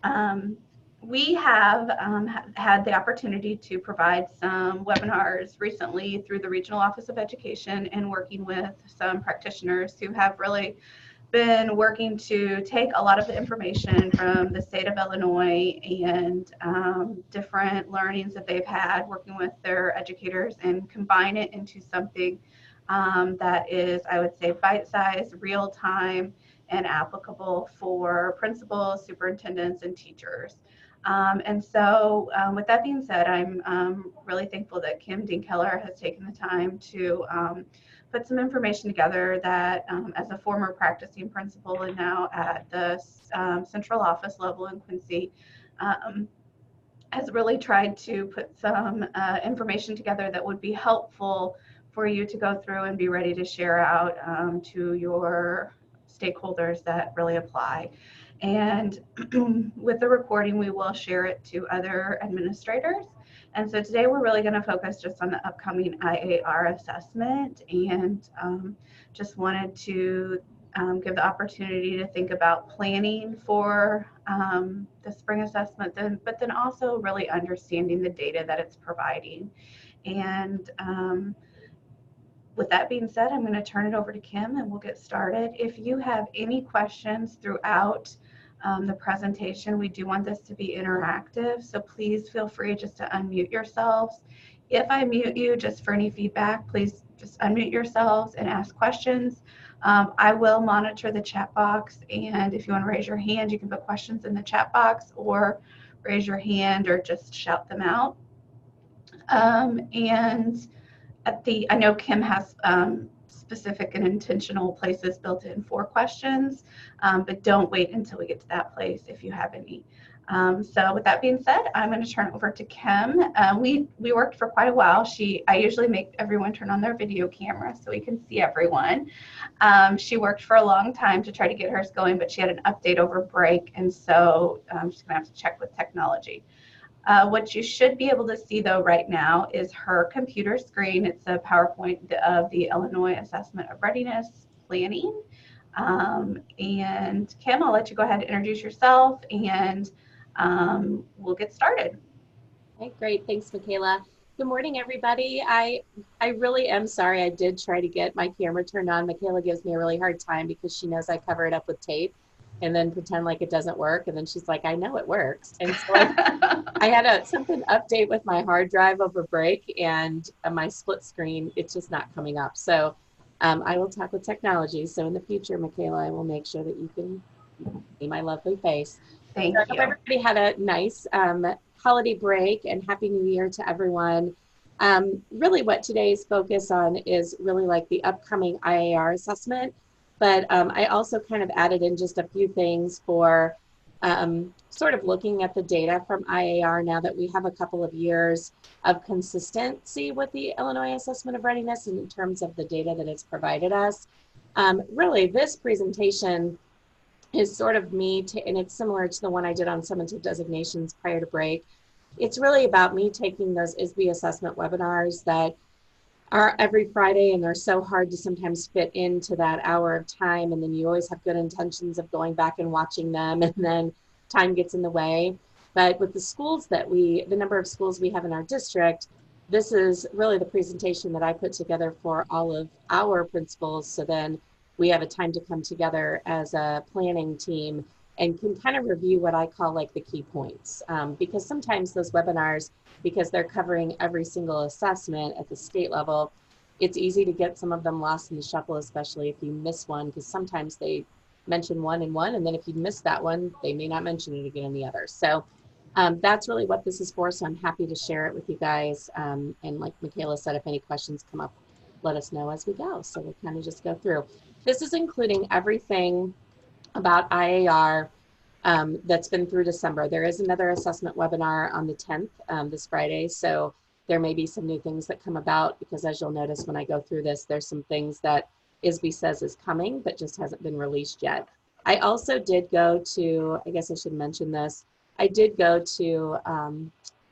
Um, we have had the opportunity to provide some webinars recently through the Regional Office of Education and working with some practitioners who have really been working to take a lot of the information from the state of Illinois and different learnings that they've had working with their educators and combine it into something that is, I would say, bite-sized, real-time, and applicable for principals, superintendents, and teachers. With that being said, I'm really thankful that Kim Dinkheller has taken the time to put some information together that, as a former practicing principal and now at the central office level in Quincy, um, has really tried to put some information together that would be helpful for you to go through and be ready to share out to your stakeholders that really apply. And with the recording, we will share it to other administrators. And so today we're really going to focus just on the upcoming IAR assessment, and just wanted to give the opportunity to think about planning for the spring assessment, but then also really understanding the data that it's providing. And with that being said, I'm going to turn it over to Kim and we'll get started. If you have any questions throughout the presentation, we do want this to be interactive, so please feel free just to unmute yourselves. If I mute you just for any feedback, please just unmute yourselves and ask questions. I will monitor the chat box, and if you want to raise your hand, you can put questions in the chat box or raise your hand or just shout them out. And I know Kim has specific and intentional places built in for questions, but don't wait until we get to that place if you have any. So with that being said, I'm going to turn it over to Kim. We worked for quite a while. I usually make everyone turn on their video camera so we can see everyone. She worked for a long time to try to get hers going, but she had an update over break, and so she's going to have to check with technology. What you should be able to see though right now is her computer screen. It's a PowerPoint of the Illinois Assessment of Readiness Planning. And Kim, I'll let you go ahead and introduce yourself, and we'll get started. Okay, great. Thanks, Michaela. Good morning, everybody. I really am sorry. I did try to get my camera turned on. Michaela gives me a really hard time because she knows I cover it up with tape and then pretend like it doesn't work. And then she's like, I know it works. And so I had something update with my hard drive over break, and my split screen, it's just not coming up. So I will talk with technology. So in the future, Michaela, I will make sure that you can see my lovely face. Thank So I you. hope everybody had a nice holiday break, and Happy New Year to everyone. Really what today's focus on is really like the upcoming IAR assessment, but I also kind of added in just a few things for sort of looking at the data from IAR now that we have a couple of years of consistency with the Illinois Assessment of Readiness in terms of the data that it's provided us. Really, this presentation is sort of me, and it's similar to the one I did on summative designations prior to break. It's really about me taking those ISB assessment webinars that are every Friday, and they're so hard to sometimes fit into that hour of time, and then you always have good intentions of going back and watching them, and then time gets in the way. But with the schools the number of schools we have in our district, this is really the presentation that I put together for all of our principals, so then we have a time to come together as a planning team and can kind of review what I call like the key points. Because sometimes those webinars, because they're covering every single assessment at the state level, it's easy to get some of them lost in the shuffle, especially if you miss one, because sometimes they mention one in one, and then if you miss that one, they may not mention it again in the other. So that's really what this is for. So I'm happy to share it with you guys. And like Michaela said, if any questions come up, let us know as we go. So we'll kind of just go through. This is including everything about IAR that's been through December. There is another assessment webinar on the 10th, this Friday. So there may be some new things that come about, because as you'll notice when I go through this, there's some things that ISB says is coming, but just hasn't been released yet. I also did go to, I guess I should mention this, I did go to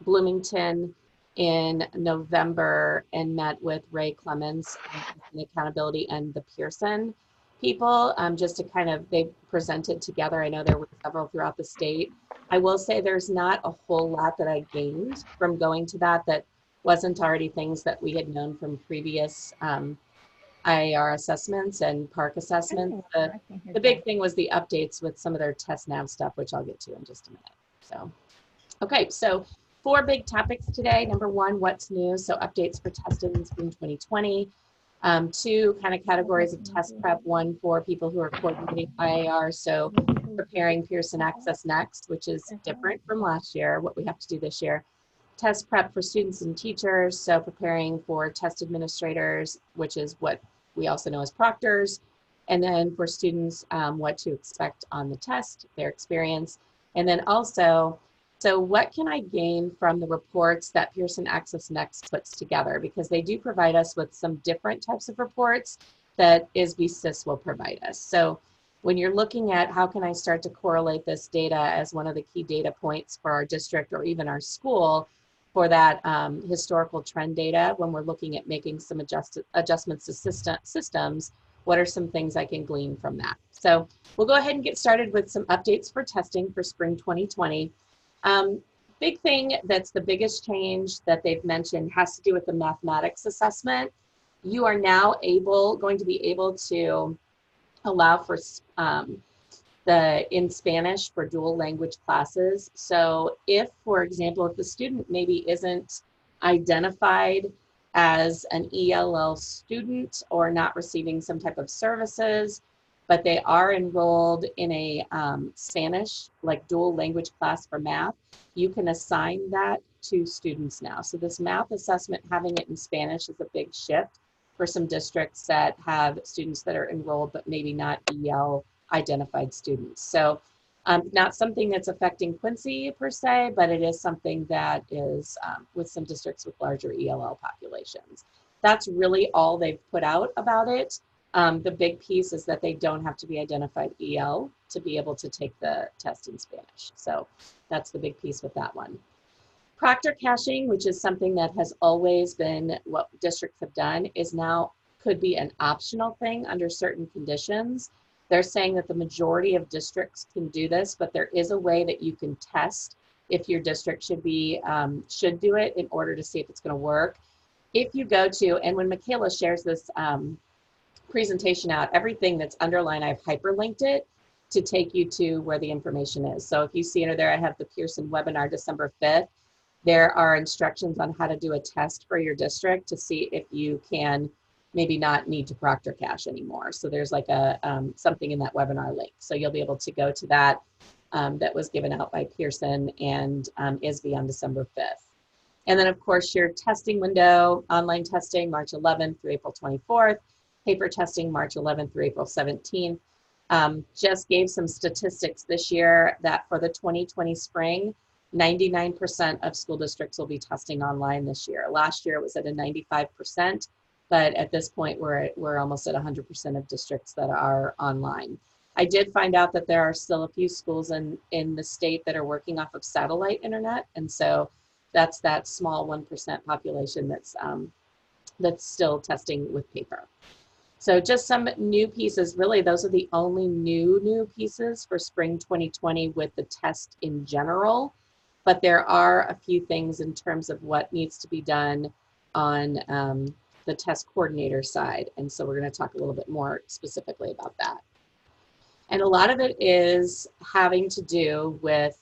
Bloomington in November and met with Ray Clemens and Accountability and the Pearson people, just to kind of, they presented together. I know there were several throughout the state. I will say there's not a whole lot that I gained from going to that wasn't already things that we had known from previous IAR assessments and park assessments. The big thing was the updates with some of their test nav stuff, which I'll get to in just a minute. So, okay, so 4 big topics today. Number 1, what's new? So updates for testing in spring 2020. 2 kind of categories of test prep. 1 for people who are coordinating IAR, so preparing Pearson Access Next, which is different from last year, what we have to do this year. Test prep for students and teachers, so preparing for test administrators, which is what we also know as proctors, and then for students, what to expect on the test, their experience, and then also, so what can I gain from the reports that Pearson Access Next puts together? Because they do provide us with some different types of reports that ISB-SIS will provide us. So when you're looking at how can I start to correlate this data as one of the key data points for our district or even our school for that historical trend data, when we're looking at making some adjustments to systems, what are some things I can glean from that? So we'll go ahead and get started with some updates for testing for spring 2020. Big thing that's the biggest change that they've mentioned has to do with the mathematics assessment. You are now going to be able to allow for in Spanish for dual language classes. So if, for example, if the student maybe isn't identified as an ELL student or not receiving some type of services, but they are enrolled in a Spanish, like dual language class for math, you can assign that to students now. So this math assessment, having it in Spanish is a big shift for some districts that have students that are enrolled, but maybe not EL identified students. So not something that's affecting Quincy per se, but it is something that is with some districts with larger ELL populations. That's really all they've put out about it. The big piece is that they don't have to be identified EL to be able to take the test in Spanish. So that's the big piece with that one. Proctor caching, which is something that has always been what districts have done, is now could be an optional thing under certain conditions. They're saying that the majority of districts can do this, but there is a way that you can test if your district should do it in order to see if it's going to work. If you go to, and when Michaela shares this presentation out, everything that's underlined, I've hyperlinked it to take you to where the information is. So if you see under there, I have the Pearson webinar December 5th. There are instructions on how to do a test for your district to see if you can maybe not need to proctor cache anymore. So there's like a something in that webinar link. So you'll be able to go to that. That was given out by Pearson and ISB on December 5th. And then of course your testing window, online testing March 11th through April 24th, paper testing March 11th through April 17th. Just gave some statistics this year that for the 2020 spring, 99% of school districts will be testing online this year. Last year it was at a 95%, but at this point we're almost at 100% of districts that are online. I did find out that there are still a few schools in the state that are working off of satellite internet, and so that's that small 1% population that's still testing with paper. So just some new pieces. Really, those are the only new pieces for spring 2020 with the test in general. But there are a few things in terms of what needs to be done on the test coordinator side. And so we're going to talk a little bit more specifically about that. And a lot of it is having to do with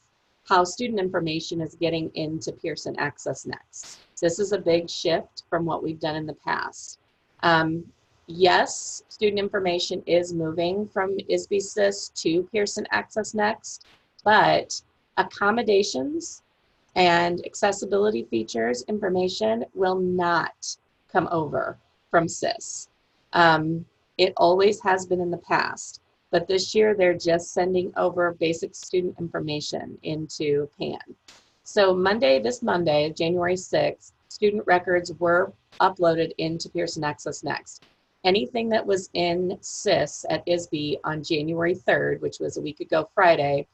how student information is getting into Pearson Access Next. This is a big shift from what we've done in the past. Yes, student information is moving from ISB-SIS to Pearson Access Next, but accommodations and accessibility features information will not come over from SIS. It always has been in the past, but this year they're just sending over basic student information into PAN. So this Monday, January 6th, student records were uploaded into Pearson Access Next. Anything that was in SIS at ISB on January 3rd, which was a week ago Friday,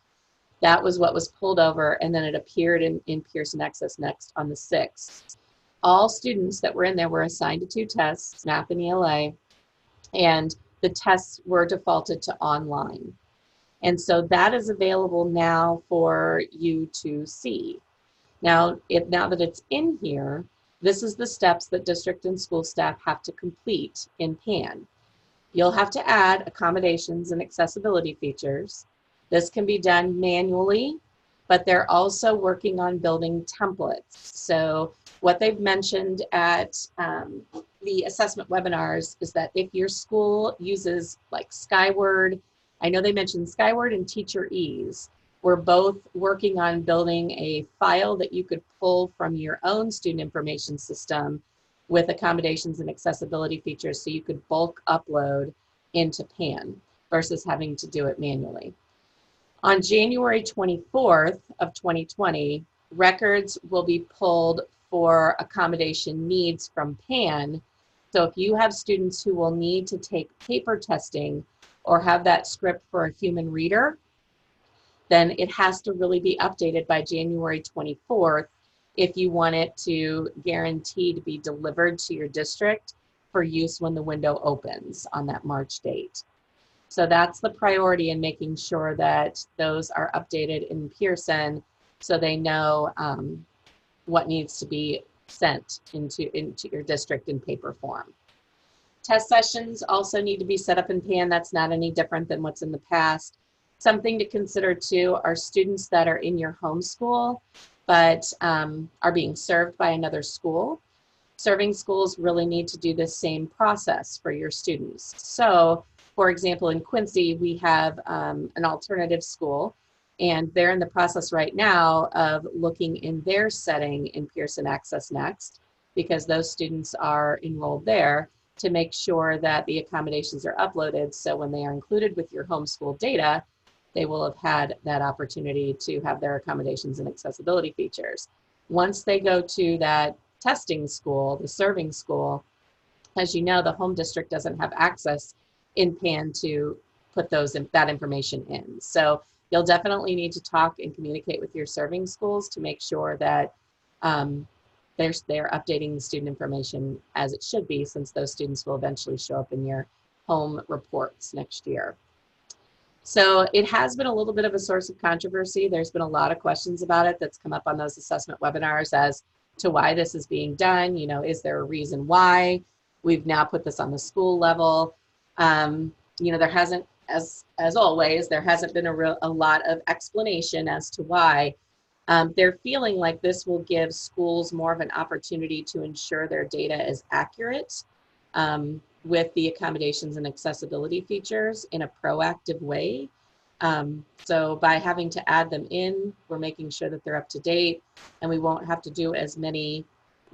that was what was pulled over, and then it appeared in Pearson Access Next on the 6th. All students that were in there were assigned to 2 tests, math and ELA, and the tests were defaulted to online. And so that is available now for you to see. Now, now that it's in here, this is the steps that district and school staff have to complete in PAN. You'll have to add accommodations and accessibility features. This can be done manually, but they're also working on building templates. So what they've mentioned at the assessment webinars is that if your school uses like Skyward, I know they mentioned Skyward and Teacher Ease, we're both working on building a file that you could pull from your own student information system with accommodations and accessibility features so you could bulk upload into PAN versus having to do it manually. On January 24th of 2020, records will be pulled for accommodation needs from PAN. So if you have students who will need to take paper testing or have that script for a human reader, then it has to really be updated by January 24th if you want it to guarantee to be delivered to your district for use when the window opens on that March date. So that's the priority in making sure that those are updated in Pearson so they know what needs to be sent into your district in paper form. Test sessions also need to be set up in PAN. That's not any different than what's in the past. Something to consider too are students that are in your home school but are being served by another school. Serving schools really need to do the same process for your students. So, for example, in Quincy, we have an alternative school, and they're in the process right now of looking in their setting in Pearson Access Next, because those students are enrolled there, to make sure that the accommodations are uploaded. So when they are included with your homeschool data, they will have had that opportunity to have their accommodations and accessibility features. Once they go to that testing school, the serving school, as you know, the home district doesn't have access in PAN to put that information in. So you'll definitely need to talk and communicate with your serving schools to make sure that they're updating the student information as it should be, since those students will eventually show up in your home reports next year. So it has been a little bit of a source of controversy. There's been a lot of questions about it that's come up on those assessment webinars as to why this is being done. You know, is there a reason why? We've now put this on the school level. You know, there hasn't, as always, there hasn't been a lot of explanation as to why. They're feeling like this will give schools more of an opportunity to ensure their data is accurate with the accommodations and accessibility features in a proactive way. So by having to add them in, we're making sure that they're up to date, and we won't have to do as many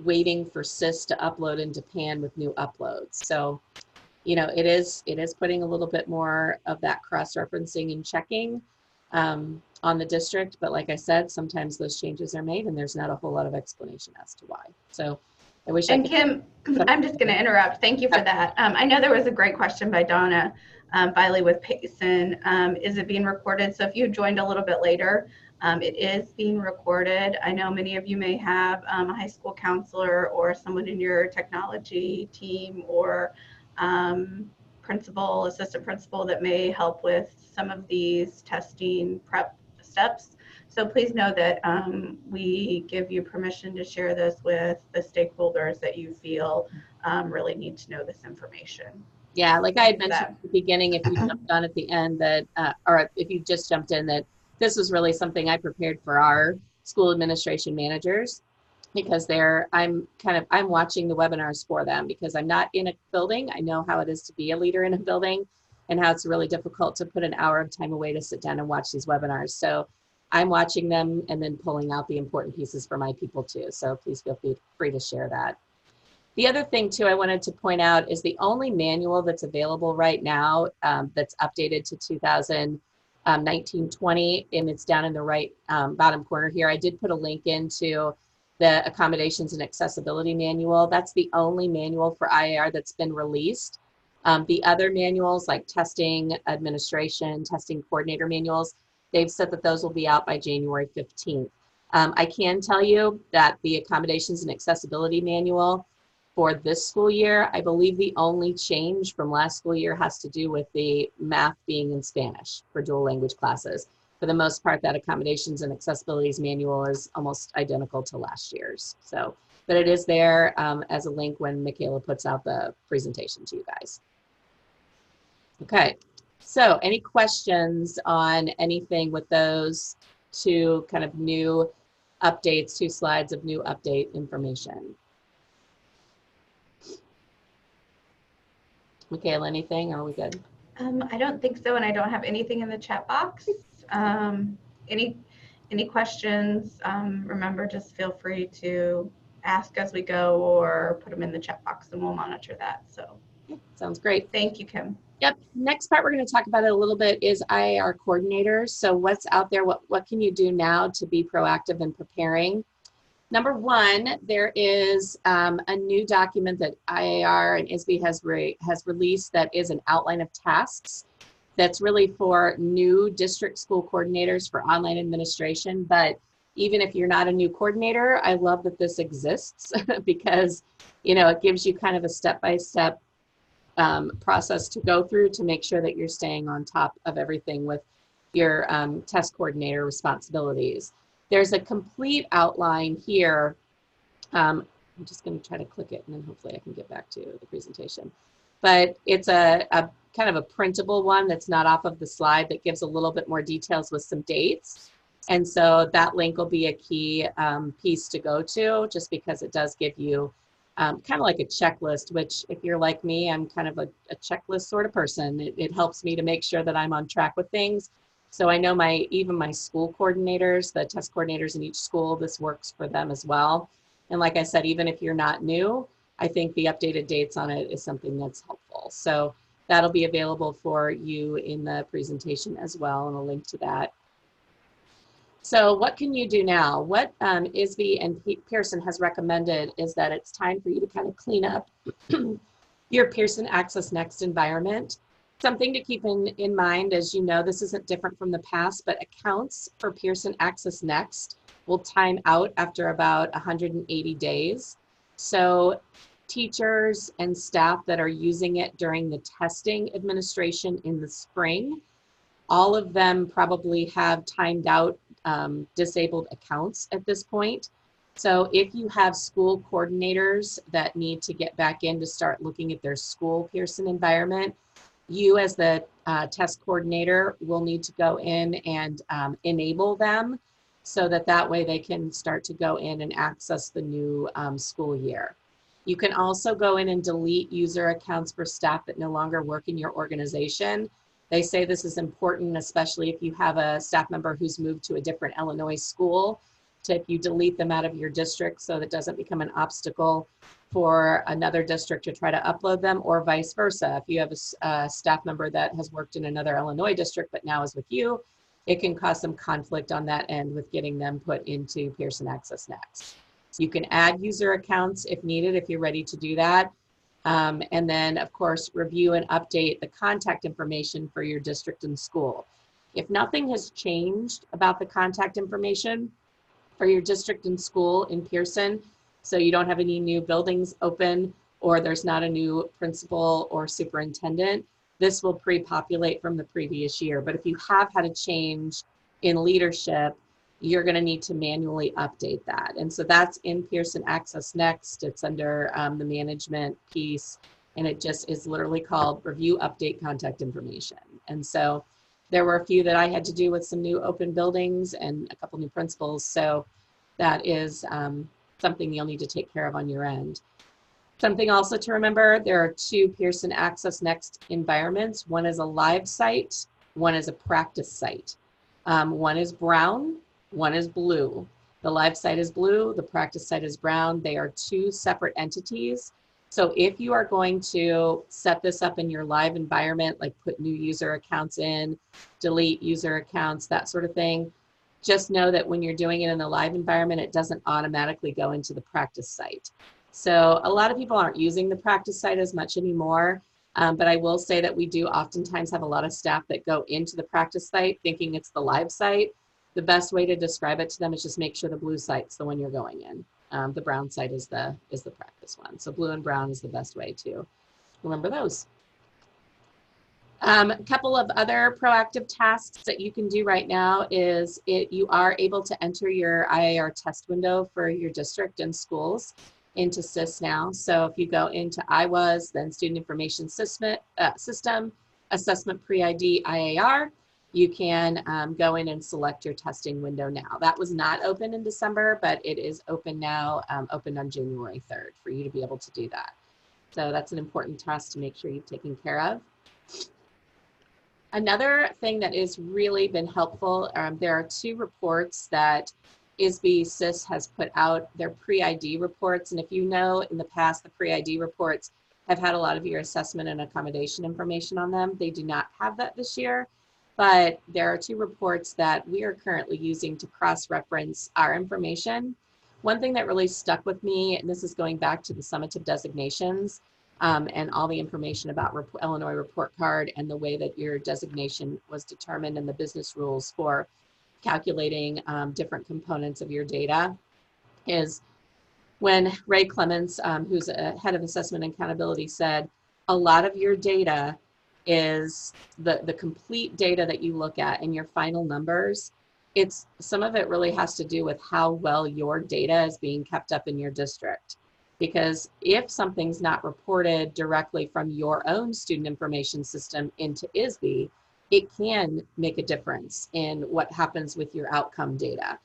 waiting for SIS to upload into PAN with new uploads. So, you know, it is putting a little bit more of that cross-referencing and checking on the district. But like I said, sometimes those changes are made and there's not a whole lot of explanation as to why. So I wish I could. Kim, I'm just going to interrupt. Thank you for that. I know there was a great question by Donna Biley with Payson. Is it being recorded? So if you joined a little bit later, it is being recorded. I know many of you may have a high school counselor or someone in your technology team or principal, assistant principal that may help with some of these testing prep steps. So please know that we give you permission to share this with the stakeholders that you feel really need to know this information. Yeah, like I had mentioned at the beginning, if you jumped on at the end that, or if you just jumped in, that this was really something I prepared for our school administration managers, because I'm watching the webinars for them, because I'm not in a building. I know how it is to be a leader in a building and how it's really difficult to put an hour of time away to sit down and watch these webinars. So I'm watching them and then pulling out the important pieces for my people too. So please feel free to share that. The other thing too I wanted to point out is the only manual that's available right now that's updated to 2019-20, and it's down in the right bottom corner here. I did put a link into the accommodations and accessibility manual. That's the only manual for IAR that's been released. The other manuals like testing administration, testing coordinator manuals, they've said that those will be out by January 15th. I can tell you that the accommodations and accessibility manual for this school year. I believe the only change from last school year has to do with the math being in Spanish for dual language classes. For the most part, that accommodations and accessibilities manual is almost identical to last year's. So, but it is there as a link when Michaela puts out the presentation to you guys. Okay, so any questions on anything with those two kind of new updates, 2 slides of new update information? Michaela, anything, or are we good? I don't think so, and I don't have anything in the chat box. Any questions, remember, just feel free to ask as we go or put them in the chat box and we'll monitor that. So sounds great. Thank you, Kim. Yep. Next part we're going to talk about it a little bit is IAR coordinators. So what's out there? What can you do now to be proactive in preparing? Number one, there is a new document that IAR and ISB has released that is an outline of tasks that's really for new district school coordinators for online administration. But even if you're not a new coordinator, I love that this exists because, you know, it gives you kind of a step-by-step process to go through to make sure that you're staying on top of everything with your test coordinator responsibilities. There's a complete outline here. I'm just going to try to click it and then hopefully I can get back to the presentation. But it's a kind of a printable one that's not off of the slide that gives a little bit more details with some dates. And so that link will be a key piece to go to just because it does give you kind of like a checklist, which if you're like me, I'm kind of a checklist sort of person. It helps me to make sure that I'm on track with things. So I know even my school coordinators, the test coordinators in each school, this works for them as well. And like I said, even if you're not new, I think the updated dates on it is something that's helpful. So that'll be available for you in the presentation as well, and a link to that. So what can you do now? What ISB and Pearson has recommended is that it's time for you to kind of clean up your Pearson Access Next environment. Something to keep in mind, as you know, this isn't different from the past, but accounts for Pearson Access Next will time out after about 180 days. So teachers and staff that are using it during the testing administration in the spring, all of them probably have timed out disabled accounts at this point. So if you have school coordinators that need to get back in to start looking at their school Pearson environment, you as the test coordinator will need to go in and enable them so that way they can start to go in and access the new school year. You can also go in and delete user accounts for staff that no longer work in your organization. They say this is important, especially if you have a staff member who's moved to a different Illinois school, if you delete them out of your district so that doesn't become an obstacle for another district to try to upload them, or vice versa. If you have a staff member that has worked in another Illinois district but now is with you, it can cause some conflict on that end with getting them put into Pearson Access Next. So you can add user accounts if needed, if you're ready to do that. And then, of course, review and update the contact information for your district and school. If nothing has changed about the contact information for your district and school in Pearson, so you don't have any new buildings open or there's not a new principal or superintendent, this will pre-populate from the previous year. But if you have had a change in leadership, you're going to need to manually update that. And so that's in Pearson Access Next. It's under the management piece, and it just is literally called Review Update Contact Information. And so there were a few that I had to do with some new open buildings and a couple new principals. So that is something you'll need to take care of on your end. Something also to remember, there are 2 Pearson Access Next environments. One is a live site, one is a practice site. One is brown, one is blue. The live site is blue, the practice site is brown. They are 2 separate entities. So if you are going to set this up in your live environment, like put new user accounts in, delete user accounts, that sort of thing, just know that when you're doing it in the live environment, it doesn't automatically go into the practice site. So a lot of people aren't using the practice site as much anymore, but I will say that we do oftentimes have a lot of staff that go into the practice site thinking it's the live site. The best way to describe it to them is just make sure the blue site's the one you're going in. The brown side is the practice one. So blue and brown is the best way to remember those. A couple of other proactive tasks that you can do right now is you are able to enter your IAR test window for your district and schools into SIS now. So if you go into IWAS, then Student Information System, Assessment Pre-ID IAR, you can go in and select your testing window now. That was not open in December, but it is open now, open on January 3rd for you to be able to do that. So that's an important task to make sure you've taken care of. Another thing that has really been helpful, there are 2 reports that ISB SIS has put out. They're pre-ID reports, and if you know in the past, the pre-ID reports have had a lot of your assessment and accommodation information on them. They do not have that this year, but there are 2 reports that we are currently using to cross-reference our information. One thing that really stuck with me, and this is going back to the summative designations, and all the information about Illinois report card and the way that your designation was determined and the business rules for calculating different components of your data, is when Ray Clements, who's a head of assessment and accountability, said a lot of your data is the complete data that you look at and your final numbers. Some of it really has to do with how well your data is being kept up in your district. Because if something's not reported directly from your own student information system into ISB, it can make a difference in what happens with your outcome data.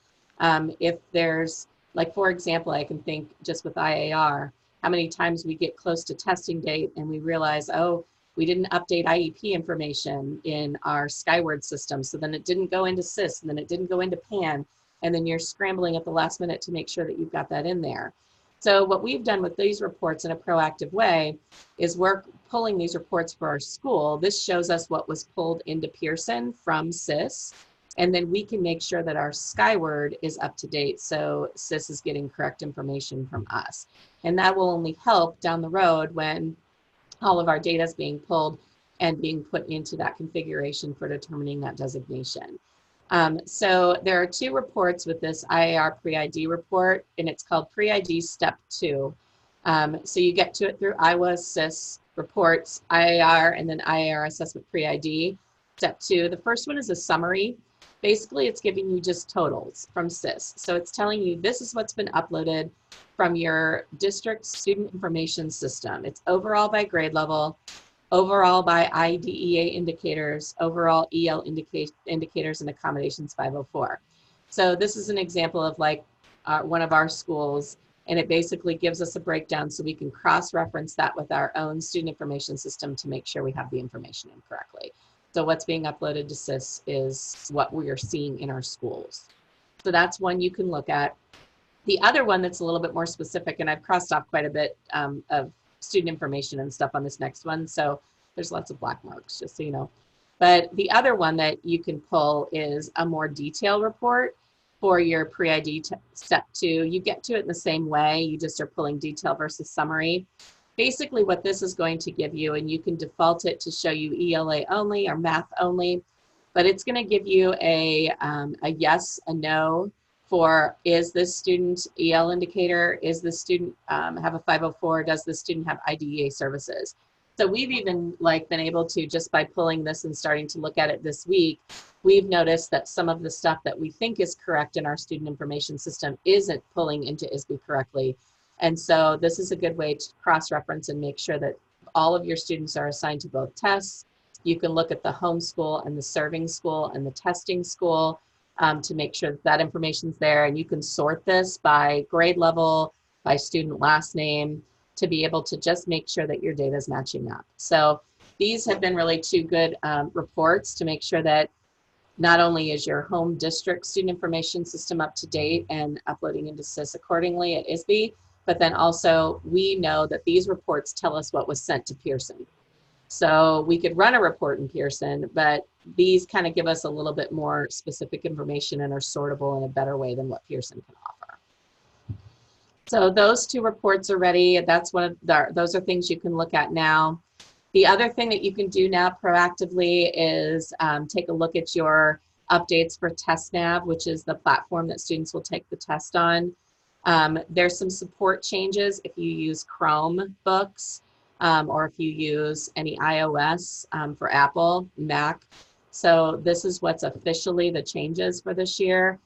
If there's, like, for example, I can think just with IAR, how many times we get close to testing date and we realize, oh, we didn't update IEP information in our Skyward system, so then it didn't go into SIS, and then it didn't go into PAN, and then you're scrambling at the last minute to make sure that you've got that in there. So what we've done with these reports in a proactive way is we're pulling these reports for our school. This shows us what was pulled into Pearson from SIS, and then we can make sure that our Skyward is up to date, so SIS is getting correct information from us. And that will only help down the road when all of our data is being pulled and being put into that configuration for determining that designation. So there are 2 reports with this IAR pre-ID report, and it's called Pre-ID Step 2. So you get to it through IWAS, SIS, reports, IAR, and then IAR assessment pre-ID. Step 2, the first one is a summary. Basically, it's giving you just totals from SIS. So it's telling you this is what's been uploaded from your district student information system. It's overall by grade level, overall by IDEA indicators, overall EL indicators, and accommodations 504. So this is an example of like one of our schools, and it basically gives us a breakdown so we can cross-reference that with our own student information system to make sure we have the information in correctly. So what's being uploaded to SIS is what we are seeing in our schools. So that's one you can look at. The other one that's a little bit more specific, and I've crossed off quite a bit of student information and stuff on this next one, so there's lots of black marks, just so you know. But the other one that you can pull is a more detailed report for your pre-ID step 2. You get to it in the same way, you just are pulling detail versus summary. Basically what this is going to give you, and you can default it to show you ELA only or math only, but it's going to give you a yes, a no, for is this student EL indicator, is this student have a 504, does this student have IDEA services? So we've even been able to, just by pulling this and starting to look at it this week, we've noticed that some of the stuff that we think is correct in our student information system isn't pulling into ISB correctly. And so this is a good way to cross-reference and make sure that all of your students are assigned to both tests. You can look at the home school and the serving school and the testing school to make sure that that information's there, and you can sort this by grade level, by student last name, to be able to just make sure that your data is matching up. So these have been really 2 good reports to make sure that not only is your home district student information system up to date and uploading into SIS accordingly at ISB, but then also we know that these reports tell us what was sent to Pearson. So we could run a report in Pearson, but these kind of give us a little bit more specific information and are sortable in a better way than what Pearson can offer. So those 2 reports are ready. That's one of those are things you can look at now. The other thing that you can do now proactively is take a look at your updates for TestNav, which is the platform that students will take the test on. There's some support changes if you use Chrome books or if you use any iOS for Apple, Mac. So this is what's officially the changes for this year.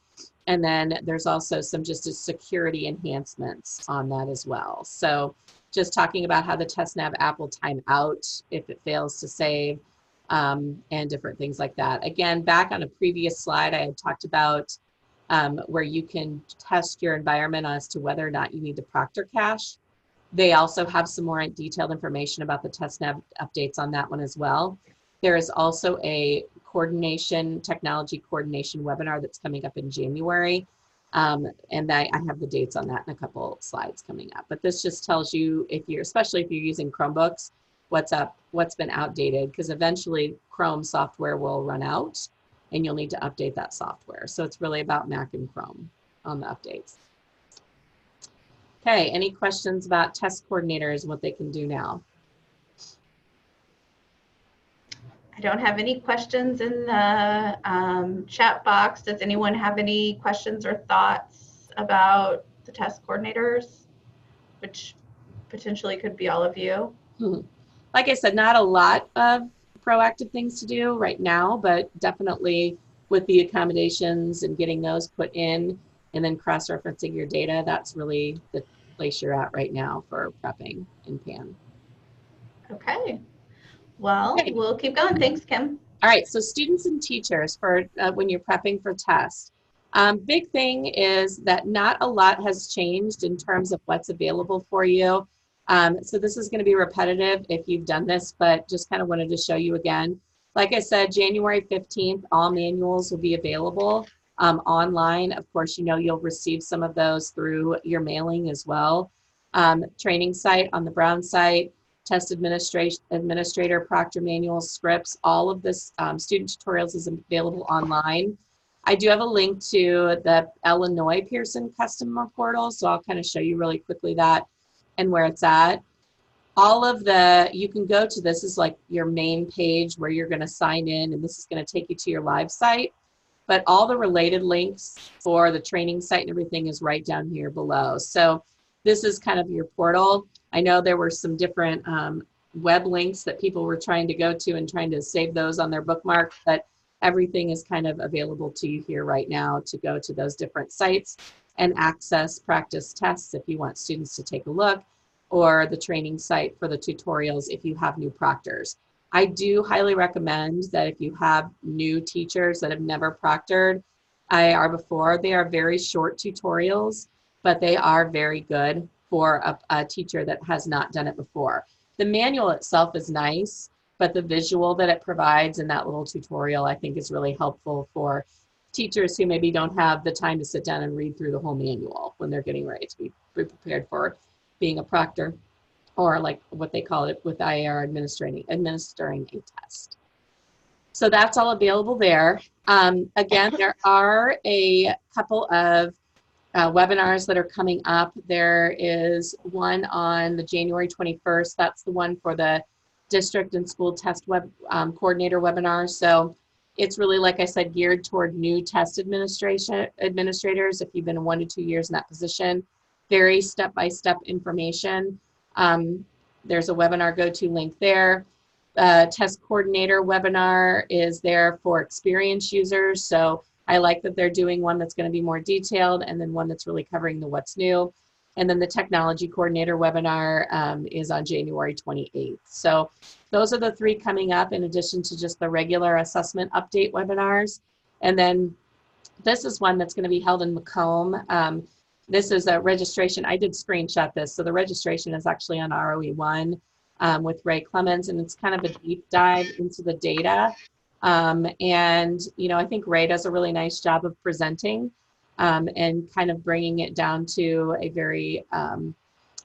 And then there's also some just security enhancements on that as well. So just talking about how the TestNav app will time out if it fails to save and different things like that. Again, back on a previous slide, I had talked about where you can test your environment as to whether or not you need to proctor cache. They also have some more detailed information about the TestNav updates on that one as well. There is also a technology coordination webinar that's coming up in January. And I have the dates on that in a couple slides coming up. But this just tells you, especially if you're using Chromebooks, what's been outdated, because eventually Chrome software will run out and you'll need to update that software. So it's really about Mac and Chrome on the updates. Okay, any questions about test coordinators and what they can do now? I don't have any questions in the chat box. Does anyone have any questions or thoughts about the test coordinators, which potentially could be all of you? Like I said, not a lot of proactive things to do right now, but definitely with the accommodations and getting those put in and then cross-referencing your data, that's really the place you're at right now for prepping in PAN. Okay. Well, we'll keep going. Thanks, Kim. All right, so students and teachers for when you're prepping for tests. Big thing is that not a lot has changed in terms of what's available for you. So this is going to be repetitive if you've done this, but just kind of wanted to show you again. Like I said, January 15th, all manuals will be available online. Of course, you'll receive some of those through your mailing as well. Training site on the Brown site, test administrator, proctor manuals, scripts, all of this student tutorials is available online. I do have a link to the Illinois Pearson customer portal, so I'll kind of show you really quickly that and where it's at. You can go to, this is like your main page where you're going to sign in, and this is going to take you to your live site. But all the related links for the training site and everything is right down here below. So this is kind of your portal. I know there were some different web links that people were trying to go to and trying to save those on their bookmark, but everything is kind of available to you here right now to go to those different sites and access practice tests if you want students to take a look, or the training site for the tutorials if you have new proctors. I do highly recommend that if you have new teachers that have never proctored IAR before, they are very short tutorials, but they are very good for a teacher that has not done it before. The manual itself is nice, but the visual that it provides in that little tutorial I think is really helpful for teachers who maybe don't have the time to sit down and read through the whole manual when they're getting ready to be prepared for being a proctor, or like what they call it with IAR, administering a test. So that's all available there. Again, there are a couple of webinars that are coming up. There is one on the January 21st. That's the one for the district and school test coordinator webinar. So it's really, like I said, geared toward new test administrators. If you've been 1 to 2 years in that position, very step-by-step information. There's a webinar go-to link there. Test coordinator webinar is there for experienced users. So I like that they're doing one that's going to be more detailed and then one that's really covering the what's new. And then the technology coordinator webinar is on January 28th. So those are the 3 coming up in addition to just the regular assessment update webinars. And then this is one that's going to be held in Macomb. This is a registration. I did screenshot this. So the registration is actually on ROE1 with Ray Clemens, and it's kind of a deep dive into the data. And, I think Ray does a really nice job of presenting and kind of bringing it down to a very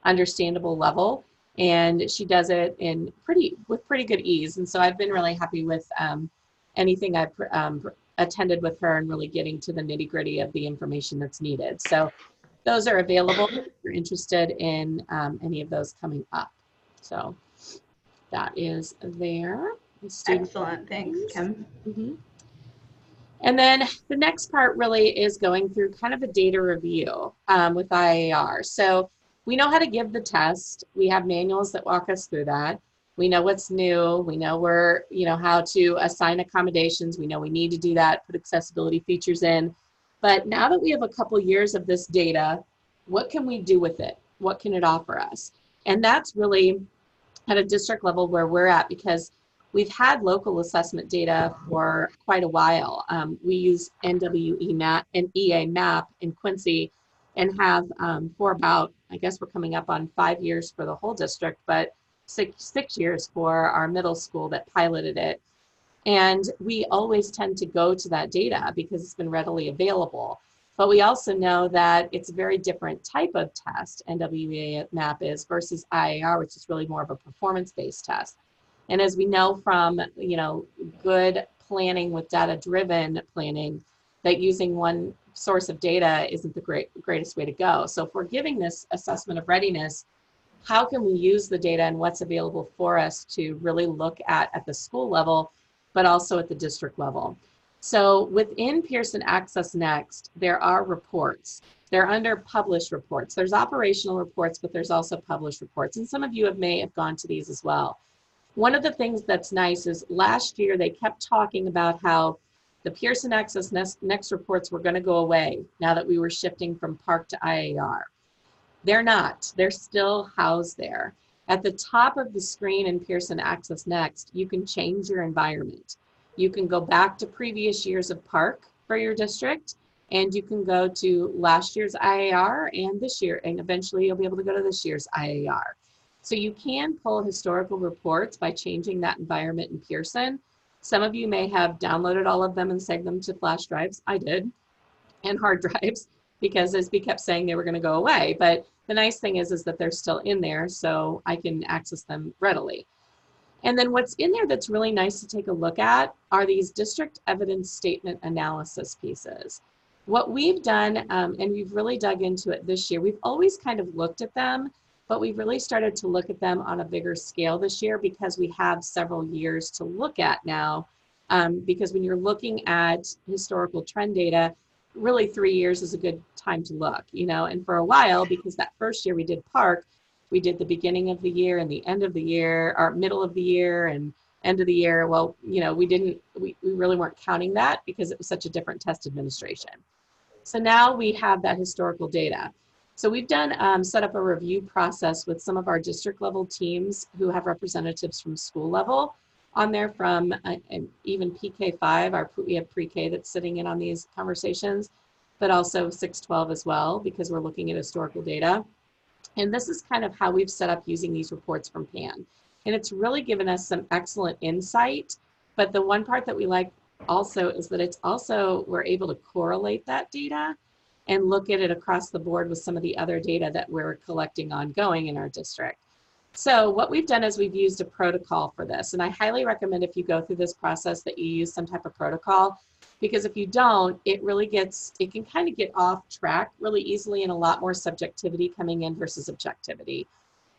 understandable level. And she does it with pretty good ease. And so I've been really happy with anything I've attended with her and really getting to the nitty-gritty of the information that's needed. So those are available if you're interested in any of those coming up. So that is there. Excellent. Thanks, Kim. And then the next part really is going through kind of a data review with IAR. So we know how to give the test. We have manuals that walk us through that. We know what's new. We know how to assign accommodations. We know we need to do that, put accessibility features in. But now that we have a couple years of this data, what can we do with it? What can it offer us? And that's really at a district level where we're at, because we've had local assessment data for quite a while. We use NWE map and EA map in Quincy and have for about, I guess we're coming up on 5 years for the whole district, but six years for our middle school that piloted it. And we always tend to go to that data because it's been readily available. But we also know that it's a very different type of test, NWEA map is, versus IAR, which is really more of a performance-based test. And as we know from, good planning with data-driven planning, that using one source of data isn't the greatest way to go. So if we're giving this assessment of readiness, how can we use the data and what's available for us to really look at the school level, but also at the district level? So within Pearson Access Next, there are reports. They're under published reports. There's operational reports, but there's also published reports. And some of you may have gone to these as well. One of the things that's nice is last year they kept talking about how the Pearson Access Next reports were going to go away now that we were shifting from PARC to IAR. They're not. They're still housed there. At the top of the screen in Pearson Access Next, you can change your environment. You can go back to previous years of PARC for your district, and you can go to last year's IAR and this year, and eventually you'll be able to go to this year's IAR. So you can pull historical reports by changing that environment in Pearson. Some of you may have downloaded all of them and saved them to flash drives. I did, and hard drives, because as we kept saying they were going to go away. But the nice thing is that they're still in there, so I can access them readily. And then what's in there that's really nice to take a look at are these district evidence statement analysis pieces. What we've done, and we've really dug into it this year, we've always kind of looked at them, but we've really started to look at them on a bigger scale this year because we have several years to look at now. Because when you're looking at historical trend data, really 3 years is a good time to look, and for a while, because that first year we did PARC, we did the beginning of the year and the end of the year, or middle of the year and end of the year. Well, we really weren't counting that because it was such a different test administration. So now we have that historical data. So we've done set up a review process with some of our district level teams who have representatives from school level on there, from and even PK5, we have pre-K that's sitting in on these conversations, but also 6-12 as well, because we're looking at historical data. And this is kind of how we've set up using these reports from PAN. And it's really given us some excellent insight. But the one part that we like also is that it's also, we're able to correlate that data and look at it across the board with some of the other data that we're collecting ongoing in our district. So what we've done is we've used a protocol for this. And I highly recommend, if you go through this process, that you use some type of protocol, because if you don't, it can kind of get off track really easily, and a lot more subjectivity coming in versus objectivity.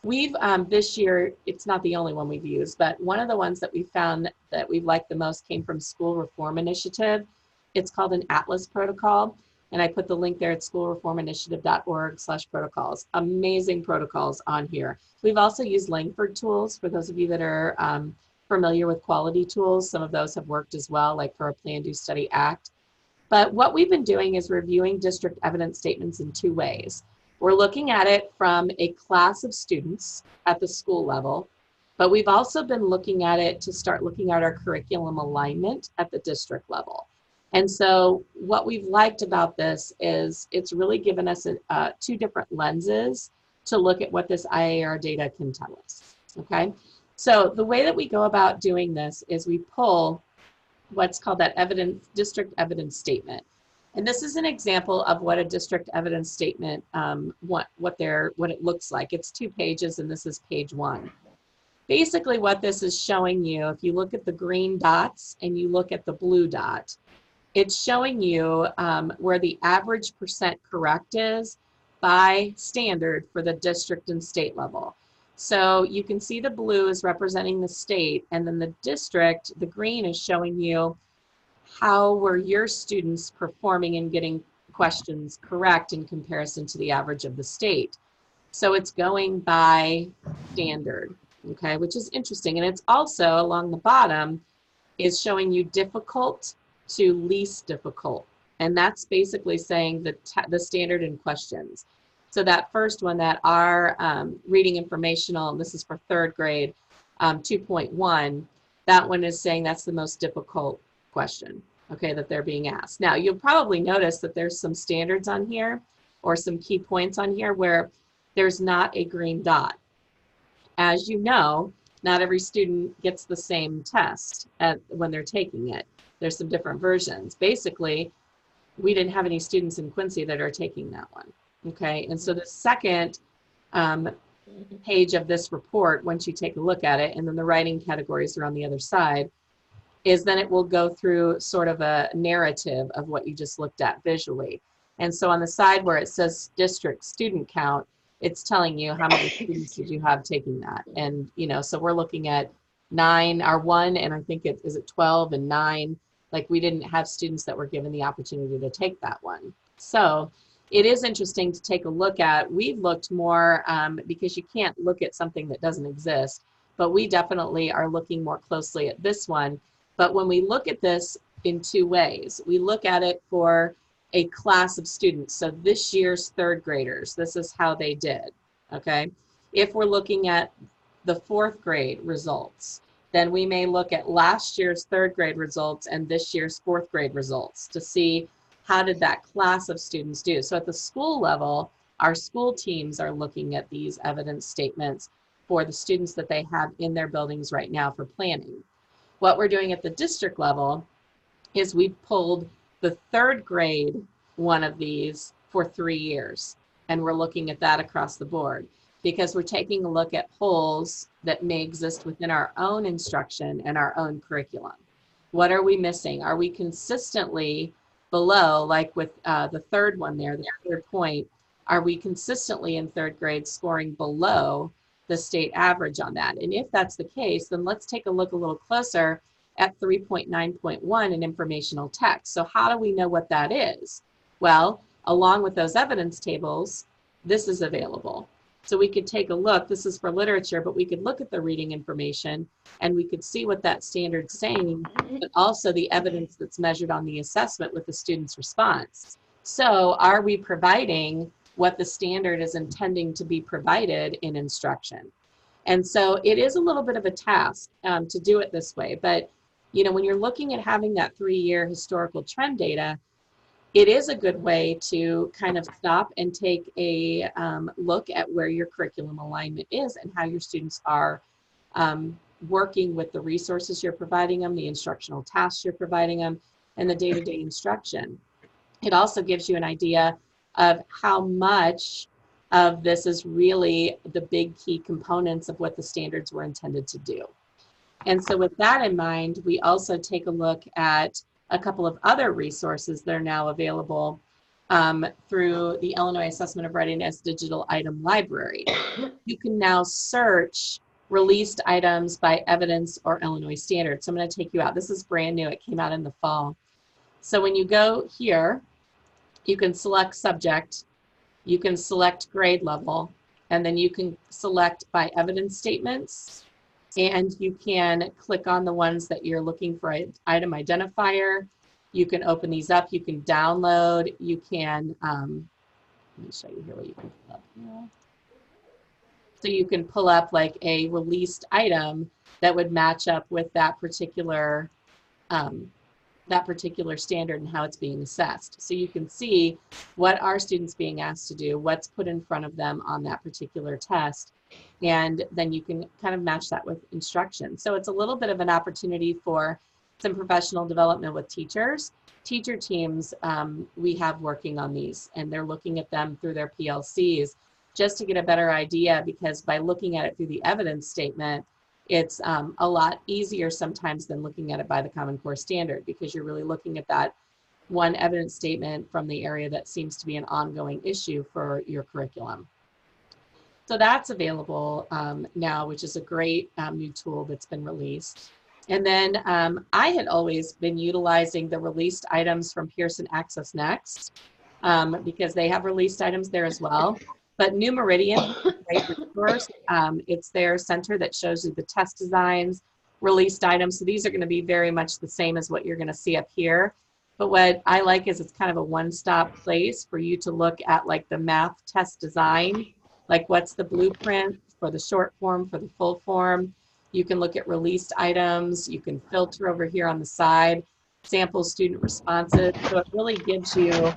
We've, this year, it's not the only one we've used, but one of the ones that we found that we've liked the most came from School Reform Initiative. It's called an Atlas protocol. And I put the link there at schoolreforminitiative.org/protocols. Amazing protocols on here. We've also used Langford tools for those of you that are familiar with quality tools. Some of those have worked as well, like for a Plan, Do, Study, Act. But what we've been doing is reviewing district evidence statements in two ways. We're looking at it from a class of students at the school level, but we've also been looking at it to start looking at our curriculum alignment at the district level. And so what we've liked about this is it's really given us two different lenses to look at what this IAR data can tell us, okay? So the way that we go about doing this is we pull what's called that district evidence statement. And this is an example of what a district evidence statement, what it looks like. It's 2 pages, and this is page 1. Basically what this is showing you, if you look at the green dots and you look at the blue dot, it's showing you where the average percent correct is by standard for the district and state level. So you can see the blue is representing the state, and then the district, the green, is showing you how were your students performing and getting questions correct in comparison to the average of the state. So it's going by standard, okay, which is interesting. And it's also along the bottom is showing you difficult to least difficult. And that's basically saying the standard in questions. So that first one, that our reading informational, and this is for third grade, 2.1, that one is saying that's the most difficult question, okay, that they're being asked. Now, you'll probably notice that there's some standards on here or some key points on here where there's not a green dot. As you know, not every student gets the same test when they're taking it. There's some different versions. Basically, we didn't have any students in Quincy that are taking that one, okay? And so the second page of this report, once you take a look at it, and then the writing categories are on the other side, is then it will go through sort of a narrative of what you just looked at visually. And so on the side where it says district student count, it's telling you how many students did you have taking that. And, you know, so we're looking at 9, our 1, and I think is it 12 and 9, like we didn't have students that were given the opportunity to take that one. So it is interesting to take a look at. We've looked more because you can't look at something that doesn't exist, but we definitely are looking more closely at this one. But when we look at this in 2 ways, we look at it for a class of students. So this year's third graders, this is how they did, okay? If we're looking at the 4th grade results, then we may look at last year's 3rd grade results and this year's 4th grade results to see how did that class of students do. So at the school level, our school teams are looking at these evidence statements for the students that they have in their buildings right now for planning. What we're doing at the district level is we pulled the 3rd grade one of these for 3 years. And we're looking at that across the board because we're taking a look at holes that may exist within our own instruction and our own curriculum. What are we missing? Are we consistently below, like with the 3rd one there, the 3rd point, are we consistently in 3rd grade scoring below the state average on that? And if that's the case, then let's take a look a little closer at 3.9.1 in informational text. So how do we know what that is? Well, along with those evidence tables, this is available. So we could take a look, this is for literature, but we could look at the reading information and we could see what that standard's saying, but also the evidence that's measured on the assessment with the student's response. So are we providing what the standard is intending to be provided in instruction? And so it is a little bit of a task to do it this way, but you know, when you're looking at having that 3-year historical trend data, it is a good way to kind of stop and take a look at where your curriculum alignment is and how your students are working with the resources you're providing them, the instructional tasks you're providing them, and the day-to-day instruction. It also gives you an idea of how much of this is really the big key components of what the standards were intended to do. And so with that in mind, we also take a look at a couple of other resources that are now available through the Illinois Assessment of Readiness Digital Item Library. You can now search released items by evidence or Illinois standards. So I'm going to take you out. This is brand new. It came out in the fall. So when you go here, you can select subject, you can select grade level, and then you can select by evidence statements. And you can click on the ones that you're looking for an item identifier. You can open these up. You can download. You can, let me show you here what you can pull up here. So you can pull up like a released item that would match up with that particular standard and how it's being assessed. So you can see what are students being asked to do, what's put in front of them on that particular test, and then you can kind of match that with instruction. So it's a little bit of an opportunity for some professional development with teachers. Teacher teams we have working on these, and they're looking at them through their PLCs just to get a better idea, because by looking at it through the evidence statement, it's a lot easier sometimes than looking at it by the Common Core standard, because you're really looking at that one evidence statement from the area that seems to be an ongoing issue for your curriculum. So that's available now, which is a great new tool that's been released. And then I had always been utilizing the released items from Pearson Access Next because they have released items there as well. But New Meridian is a great resource. It's their center that shows you the test designs, released items. So these are going to be very much the same as what you're going to see up here. But what I like is it's kind of a one-stop place for you to look at like the math test design, like what's the blueprint for the short form, for the full form. You can look at released items. You can filter over here on the side, sample student responses. So it really gives you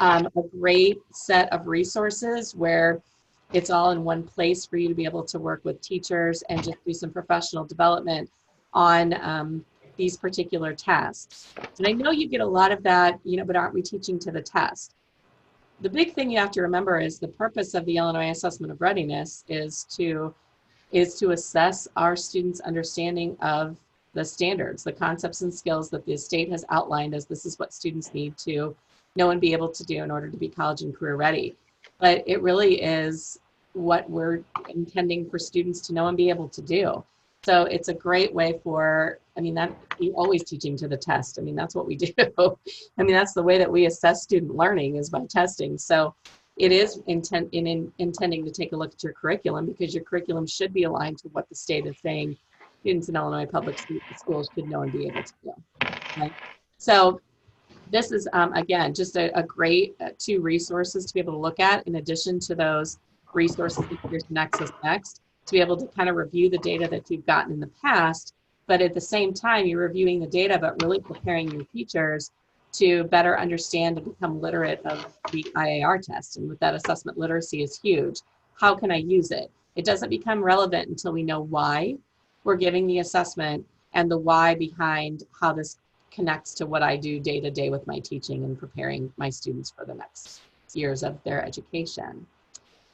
a great set of resources where it's all in one place for you to be able to work with teachers and just do some professional development on these particular tasks. And I know you get a lot of that, you know, but aren't we teaching to the test? The big thing you have to remember is the purpose of the Illinois Assessment of Readiness is to assess our students' understanding of the standards, the concepts and skills that the state has outlined as this is what students need to know and be able to do in order to be college and career ready. But it really is what we're intending for students to know and be able to do. So it's a great way for, I mean, that you're always teaching to the test. I mean, that's what we do. I mean, that's the way that we assess student learning is by testing. So it is intending to take a look at your curriculum because your curriculum should be aligned to what the state is saying students in Illinois public schools should know and be able to do. Okay? So this is, again, just a great two resources to be able to look at in addition to those resources that Pearson Access Next to be able to kind of review the data that you've gotten in the past, but at the same time, you're reviewing the data, but really preparing your teachers to better understand and become literate of the IAR test. And with that, assessment literacy is huge. How can I use it? It doesn't become relevant until we know why we're giving the assessment and the why behind how this connects to what I do day to day with my teaching and preparing my students for the next years of their education.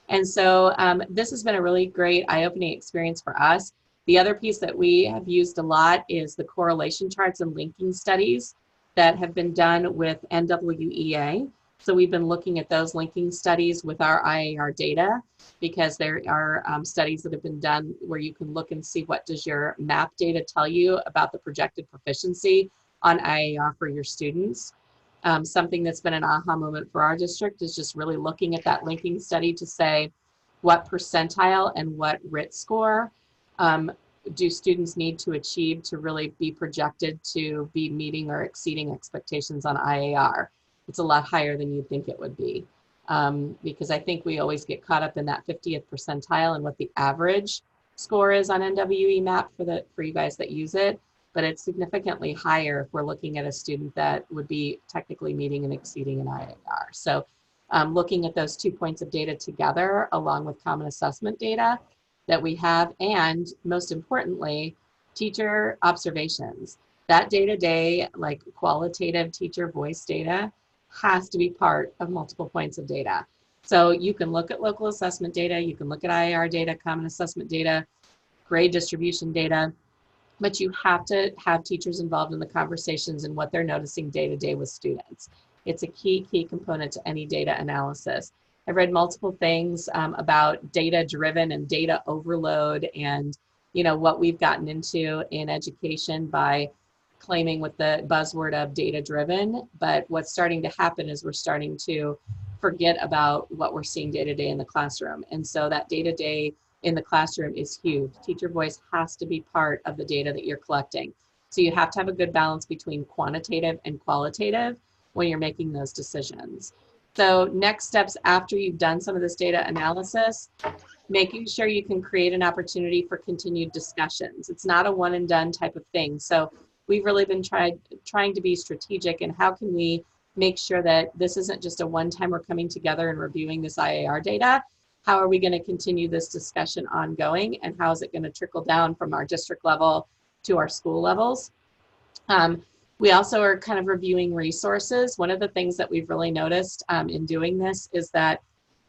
And so this has been a really great eye-opening experience for us. The other piece that we have used a lot is the correlation charts and linking studies that have been done with NWEA. So we've been looking at those linking studies with our IAR data because there are studies that have been done where you can look and see what does your MAP data tell you about the projected proficiency on IAR for your students. Something that's been an aha moment for our district is just really looking at that linking study to say what percentile and what RIT score do students need to achieve to really be projected to be meeting or exceeding expectations on IAR. It's a lot higher than you'd think it would be because I think we always get caught up in that 50th percentile and what the average score is on NWE MAP for you guys that use it. But it's significantly higher if we're looking at a student that would be technically meeting and exceeding an IAR. So looking at those 2 points of data together along with common assessment data that we have, and most importantly, teacher observations. That day-to-day, like qualitative teacher voice data has to be part of multiple points of data. So you can look at local assessment data, you can look at IAR data, common assessment data, grade distribution data, but you have to have teachers involved in the conversations and what they're noticing day to day with students. It's a key component to any data analysis. I've read multiple things about data driven and data overload and, you know, what we've gotten into in education by claiming with the buzzword of data driven. But what's starting to happen is we're starting to forget about what we're seeing day to day in the classroom. And so that day to day in the classroom is huge. Teacher voice has to be part of the data that you're collecting. So you have to have a good balance between quantitative and qualitative when you're making those decisions. So next steps after you've done some of this data analysis, making sure you can create an opportunity for continued discussions. It's not a one and done type of thing. So we've really been trying to be strategic in how can we make sure that this isn't just a one time we're coming together and reviewing this IAR data. How are we going to continue this discussion ongoing, and how is it going to trickle down from our district level to our school levels? We also are kind of reviewing resources. One of the things that we've really noticed in doing this is that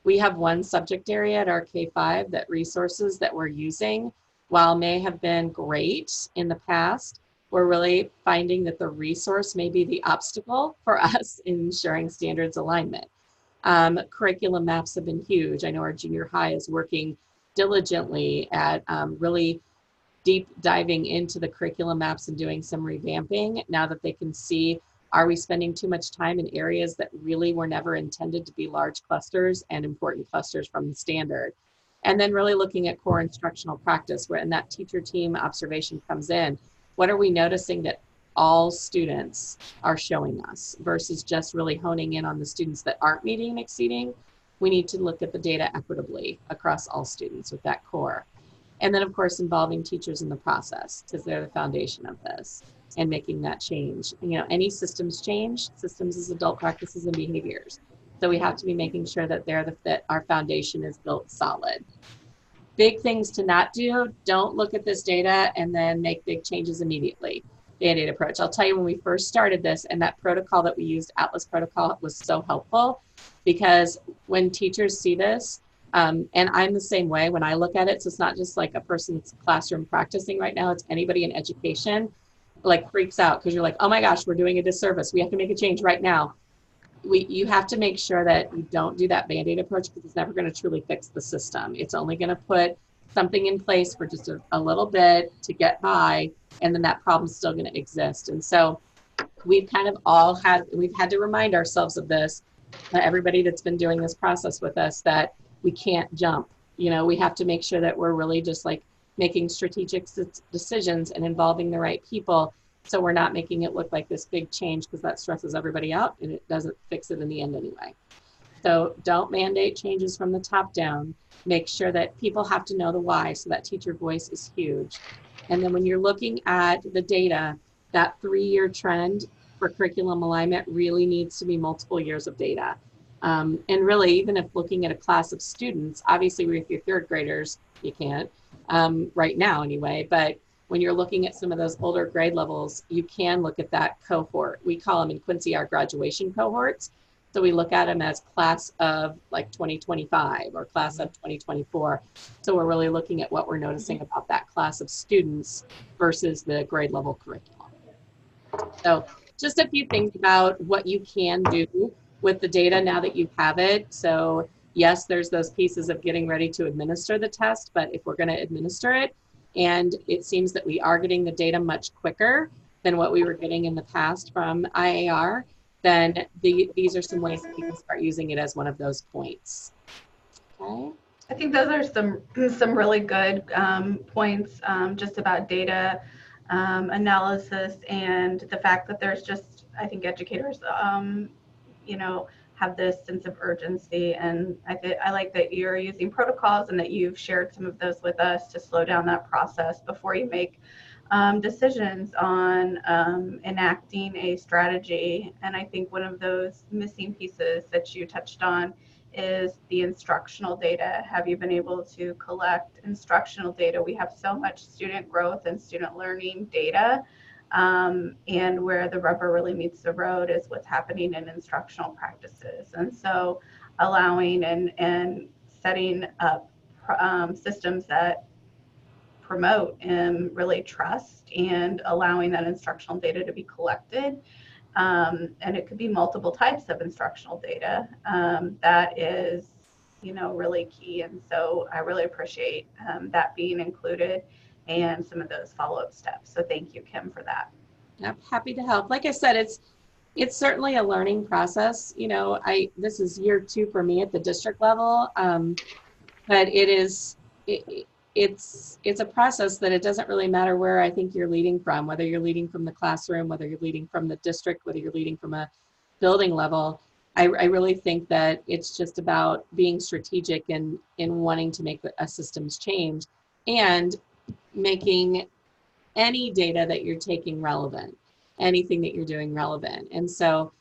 we have one subject area at our K-5 that resources that we're using, while may have been great in the past, we're really finding that the resource may be the obstacle for us in ensuring standards alignment. Curriculum maps have been huge. I know our junior high is working diligently at really deep diving into the curriculum maps and doing some revamping now that they can see, are we spending too much time in areas that really were never intended to be large clusters and important clusters from the standard? And then really looking at core instructional practice, where in that teacher team observation comes in. What are we noticing that all students are showing us versus just really honing in on the students that aren't meeting and exceeding? We need to look at the data equitably across all students with that core. And then, of course, involving teachers in the process, because they're the foundation of this, and making that change. You know, any systems change, systems is adult practices and behaviors. So we have to be making sure that that our foundation is built solid. Big things to not do: don't look at this data and then make big changes immediately. Band-Aid approach. I'll tell you, when we first started this, and that protocol that we used, Atlas protocol, was so helpful, because when teachers see this, and I'm the same way when I look at it, so it's not just like a person's classroom practicing right now, it's anybody in education, like freaks out because you're like, oh my gosh, we're doing a disservice. We have to make a change right now. You have to make sure that you don't do that Band-Aid approach, because it's never going to truly fix the system. It's only going to put something in place for just a little bit to get by, and then that problem's still going to exist. And so we've had to remind ourselves of this, everybody that's been doing this process with us, that we can't jump. You know, we have to make sure that we're really just like making strategic decisions and involving the right people, so we're not making it look like this big change, because that stresses everybody out and it doesn't fix it in the end anyway. So don't mandate changes from the top down. Make sure that people have to know the why, so that teacher voice is huge. And then when you're looking at the data, that 3-year trend for curriculum alignment really needs to be multiple years of data. And really, even if looking at a class of students, obviously with your third graders, you can't right now anyway, but when you're looking at some of those older grade levels, you can look at that cohort. We call them in Quincy our graduation cohorts. So we look at them as class of like 2025 or class of 2024. So we're really looking at what we're noticing about that class of students versus the grade level curriculum. So just a few things about what you can do with the data now that you have it. So yes, there's those pieces of getting ready to administer the test, but if we're going to administer it, and it seems that we are getting the data much quicker than what we were getting in the past from IAR, then these are some ways that we can start using it as one of those points. Okay. I think those are some really good points, just about data analysis, and the fact that there's just, I think educators, you know, have this sense of urgency. And I like that you're using protocols and that you've shared some of those with us to slow down that process before you make decisions on enacting a strategy. And I think one of those missing pieces that you touched on is the instructional data. Have you been able to collect instructional data? We have so much student growth and student learning data, and where the rubber really meets the road is what's happening in instructional practices. And so allowing and setting up systems that promote and really trust, and allowing that instructional data to be collected. And it could be multiple types of instructional data. That is, you know, really key. And so I really appreciate that being included and some of those follow-up steps. So thank you, Kim, for that. I'm happy to help. Like I said, it's certainly a learning process. You know, this is year 2 for me at the district level, but it's a process that it doesn't really matter where I think you're leading from, whether you're leading from the classroom, whether you're leading from the district, whether you're leading from a building level. I really think that it's just about being strategic in wanting to make a systems change, and making any data that you're taking relevant, anything that you're doing relevant. And so,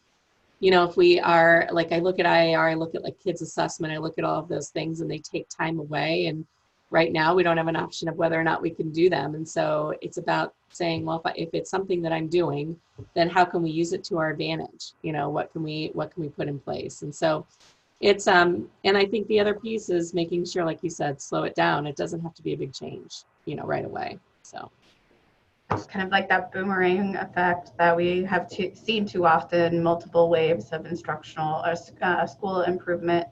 you know, if we are, like, I look at IAR, I look at like kids assessment, I look at all of those things, and they take time away. And right now we don't have an option of whether or not we can do them. And so it's about saying, well, if it's something that I'm doing, then how can we use it to our advantage? You know, what can we put in place? And so it's, and I think the other piece is making sure, like you said, slow it down. It doesn't have to be a big change, you know, right away. So. It's kind of like that boomerang effect that we have seen too often, multiple waves of instructional school improvement,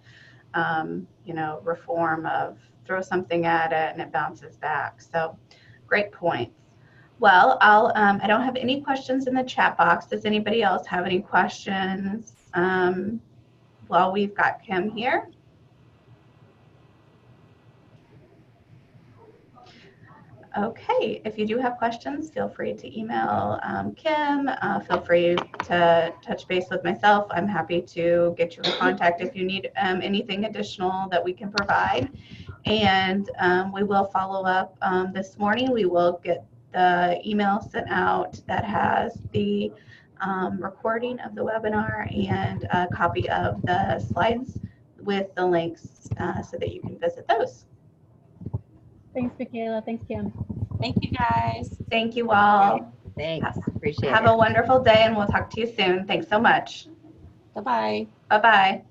you know, reform, of throw something at it and it bounces back. So Great points. Well, I don't have any questions in the chat box. Does anybody else have any questions while we've got Kim here? Okay, if you do have questions, feel free to email Kim. Feel free to touch base with myself. I'm happy to get you in contact if you need anything additional that we can provide. And we will follow up this morning. We will get the email sent out that has the recording of the webinar and a copy of the slides with the links so that you can visit those. Thanks, Michaela. Thanks, Kim. Thank you, guys. Thank you all. Thanks. Appreciate it. Have a wonderful day, and we'll talk to you soon. Thanks so much. Bye-bye. Bye-bye.